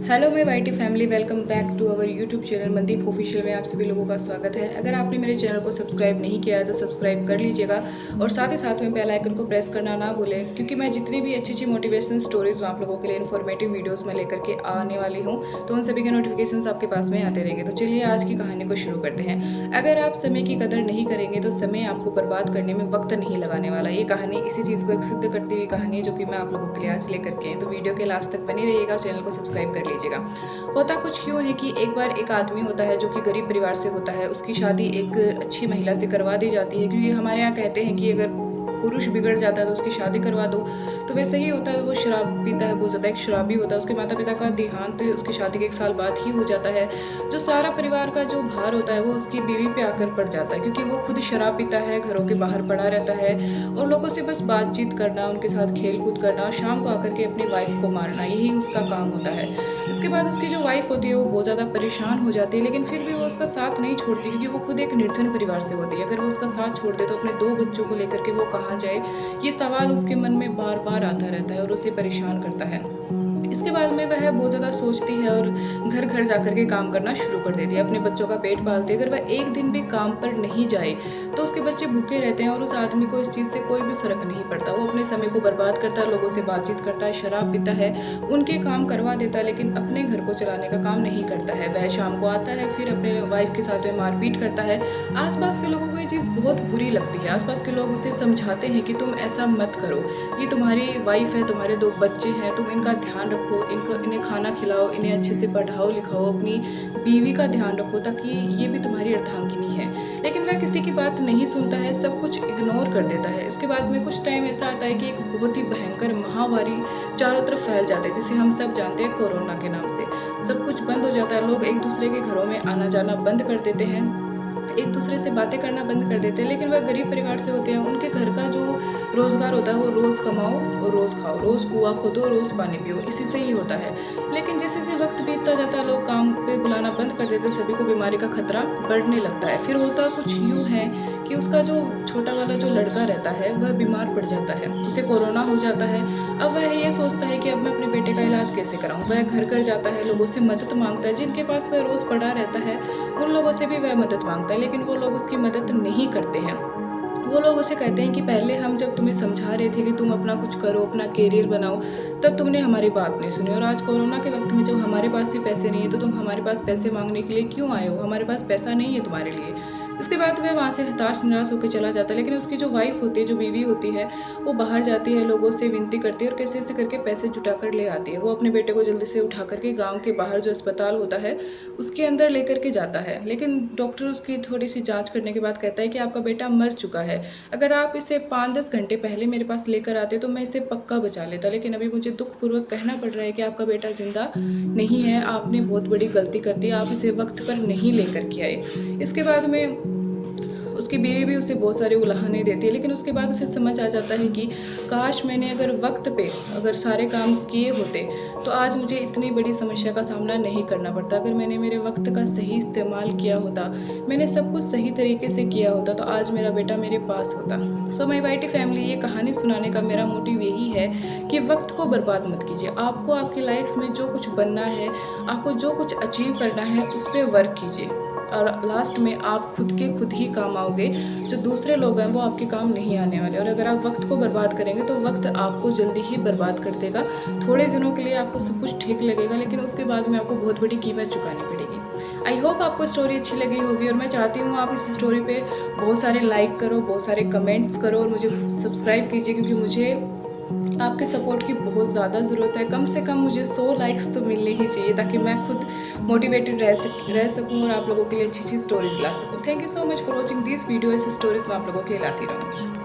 Hello my YT family, welcome back to our YouTube channel Mandeep official में आप सभी लोगों का स्वागत है। अगर आपने मेरे चैनल को सब्सक्राइब नहीं किया है तो सब्सक्राइब कर लीजिएगा और साथ ही साथ में बेल आइकन को प्रेस करना ना भूलें, क्योंकि मैं जितनी भी अच्छी अच्छी मोटिवेशनल स्टोरीज़ आप लोगों के लिए इन्फॉर्मेटिव वीडियोज़ में लेकर के आने वाली हूँ, तो उन सभी के नोटिफिकेशन आपके पास में आते रहेंगे। तो चलिए आज की कहानी को शुरू करते हैं। अगर आप समय की कदर नहीं करेंगे तो समय आपको बर्बाद करने में वक्त नहीं लगाने वाला। ये कहानी इसी चीज़ को एक सिद्ध करती हुई कहानी है जो कि मैं आप लोगों के लिए आज लेकर के, तो वीडियो के लास्ट तक बनी रहिएगा, चैनल को सब्सक्राइब कर लीजिएगा। होता कुछ यूँ है कि एक बार एक आदमी होता है जो कि गरीब परिवार से होता है। उसकी शादी एक अच्छी महिला से करवा दी जाती है, क्योंकि हमारे यहाँ कहते हैं कि अगर पुरुष बिगड़ जाता है तो उसकी शादी करवा दो। तो वैसे ही होता है, वो शराब पीता है, बहुत ज़्यादा एक शराबी होता है। उसके माता पिता का देहांत उसकी शादी के 1 साल बाद ही हो जाता है। जो सारा परिवार का जो भार होता है वो उसकी बीवी पे आकर पड़ जाता है, क्योंकि वो खुद शराब पीता है, घरों के बाहर पड़ा रहता है और लोगों से बस बातचीत करना, उनके साथ खेल कूद करना और शाम को आकर के अपनी वाइफ को मारना, यही उसका काम होता है। इसके बाद उसकी जो वाइफ होती है वो बहुत ज़्यादा परेशान हो जाती है, लेकिन फिर भी वो उसका साथ नहीं छोड़ती, क्योंकि वो खुद एक निर्धन परिवार से होती है। अगर वो उसका साथ छोड़ दे तो अपने 2 बच्चों को लेकर के वो कहाँ जाए, ये सवाल उसके मन में बार बार आता रहता है और उसे परेशान करता है। इसके बाद में वह बहुत ज़्यादा सोचती है और घर घर जाकर के काम करना शुरू कर देती है, अपने बच्चों का पेट पालती है। अगर वह एक दिन भी काम पर नहीं जाए तो उसके बच्चे भूखे रहते हैं और उस आदमी को इस चीज़ से कोई भी फ़र्क नहीं पड़ता। वो अपने समय को बर्बाद करता है, लोगों से बातचीत करता है, शराब पीता है, उनके काम करवा देता है, लेकिन अपने घर को चलाने का काम नहीं करता है। वह शाम को आता है, फिर अपने वाइफ के साथ में मारपीट करता है। आसपास के लोगों को ये चीज़ बहुत बुरी लगती है। आसपास के लोग उसे समझाते हैं कि तुम ऐसा मत करो, ये तुम्हारी वाइफ है, तुम्हारे 2 बच्चे हैं, तुम इनका ध्यान रखो, इन्हें खाना खिलाओ, इन्हें अच्छे से पढ़ाओ लिखाओ, अपनी बीवी का ध्यान रखो, ताकि ये भी तुम्हारी अर्धांगिनी है। लेकिन वह किसी की बात नहीं सुनता है, सब कुछ इग्नोर कर देता है। इसके बाद में कुछ टाइम ऐसा आता है कि एक बहुत ही भयंकर महामारी चारों तरफ फैल जाती है, जिसे हम सब जानते हैं कोरोना के नाम से। सब कुछ बंद हो जाता है, लोग एक दूसरे के घरों में आना जाना बंद कर देते हैं, एक दूसरे से बातें करना बंद कर देते हैं। लेकिन वह गरीब परिवार से होते हैं, उनके घर का जो रोज़गार होता है वो रोज़ कमाओ और रोज़ खाओ, रोज़ कुआँ खोदो, रोज़ पानी पियो, इसी से ही होता है। लेकिन जैसे जैसे वक्त बीतता जाता है, लोग काम पे बुलाना बंद कर देते हैं, सभी को बीमारी का खतरा बढ़ने लगता है। फिर होता कुछ यूँ है कि उसका जो छोटा वाला जो लड़का रहता है वह बीमार पड़ जाता है, उसे कोरोना हो जाता है। अब वह ये सोचता है कि अब मैं अपने बेटे का इलाज कैसे कराऊँ। वह घर घर जाता है, लोगों से मदद मांगता है, जिनके पास वह रोज़ पड़ा रहता है उन लोगों से भी वह मदद मांगता है, लेकिन वो लोग उसकी मदद नहीं करते हैं। वो लोग उसे कहते हैं कि पहले हम जब तुम्हें समझा रहे थे कि तुम अपना कुछ करो, अपना करियर बनाओ, तब तुमने हमारी बात नहीं सुनी, और आज कोरोना के वक्त में जब हमारे पास भी पैसे नहीं है तो तुम हमारे पास पैसे मांगने के लिए क्यों आए हो, हमारे पास पैसा नहीं है तुम्हारे लिए। इसके बाद वह वहाँ से हताश निराश होकर चला जाता है। लेकिन उसकी जो वाइफ होती है, जो बीवी होती है, वो बाहर जाती है, लोगों से विनती करती है और कैसे ऐसे करके पैसे जुटा कर ले आती है। वो अपने बेटे को जल्दी से उठा करके गाँव के बाहर जो अस्पताल होता है उसके अंदर लेकर के जाता है। लेकिन डॉक्टर उसकी थोड़ी सी जाँच करने के बाद कहता है कि आपका बेटा मर चुका है, अगर आप इसे 5-10 घंटे पहले मेरे पास लेकर आते तो मैं इसे पक्का बचा लेता, लेकिन अभी मुझे दुखपूर्वक कहना पड़ रहा है कि आपका बेटा ज़िंदा नहीं है, आपने बहुत बड़ी गलती कर दी, आप इसे वक्त पर नहीं लेकर के आए। इसके बाद में उसकी बीवी भी उसे बहुत सारे उलाहने देती है, लेकिन उसके बाद उसे समझ आ जाता है कि काश मैंने अगर वक्त पे अगर सारे काम किए होते तो आज मुझे इतनी बड़ी समस्या का सामना नहीं करना पड़ता। अगर मैंने मेरे वक्त का सही इस्तेमाल किया होता, मैंने सब कुछ सही तरीके से किया होता, तो आज मेरा बेटा मेरे पास होता। सो माय वाईटी फैमिली, ये कहानी सुनाने का मेरा मोटिव यही है कि वक्त को बर्बाद मत कीजिए। आपको आपकी लाइफ में जो कुछ बनना है, आपको जो कुछ अचीव करना है, उस पर वर्क कीजिए और लास्ट में आप खुद के खुद ही काम आओगे। जो दूसरे लोग हैं वो आपके काम नहीं आने वाले। और अगर आप वक्त को बर्बाद करेंगे तो वक्त आपको जल्दी ही बर्बाद कर देगा। थोड़े दिनों के लिए आपको सब कुछ ठीक लगेगा, लेकिन उसके बाद में आपको बहुत बड़ी कीमत चुकानी पड़ेगी। आई होप आपको स्टोरी अच्छी लगी होगी और मैं चाहती हूँ आप इस स्टोरी पे बहुत सारे लाइक करो, बहुत सारे कमेंट्स करो और मुझे सब्सक्राइब कीजिए, क्योंकि मुझे आपके सपोर्ट की बहुत ज़्यादा ज़रूरत है। कम से कम मुझे 100 लाइक्स तो मिलने ही चाहिए, ताकि मैं खुद मोटिवेटेड रह सकूँ और आप लोगों के लिए अच्छी अच्छी स्टोरीज ला सकूँ। Thank you so much for watching this video. ऐसी स्टोरीज मैं आप लोगों के लिए लाती रहूँगी।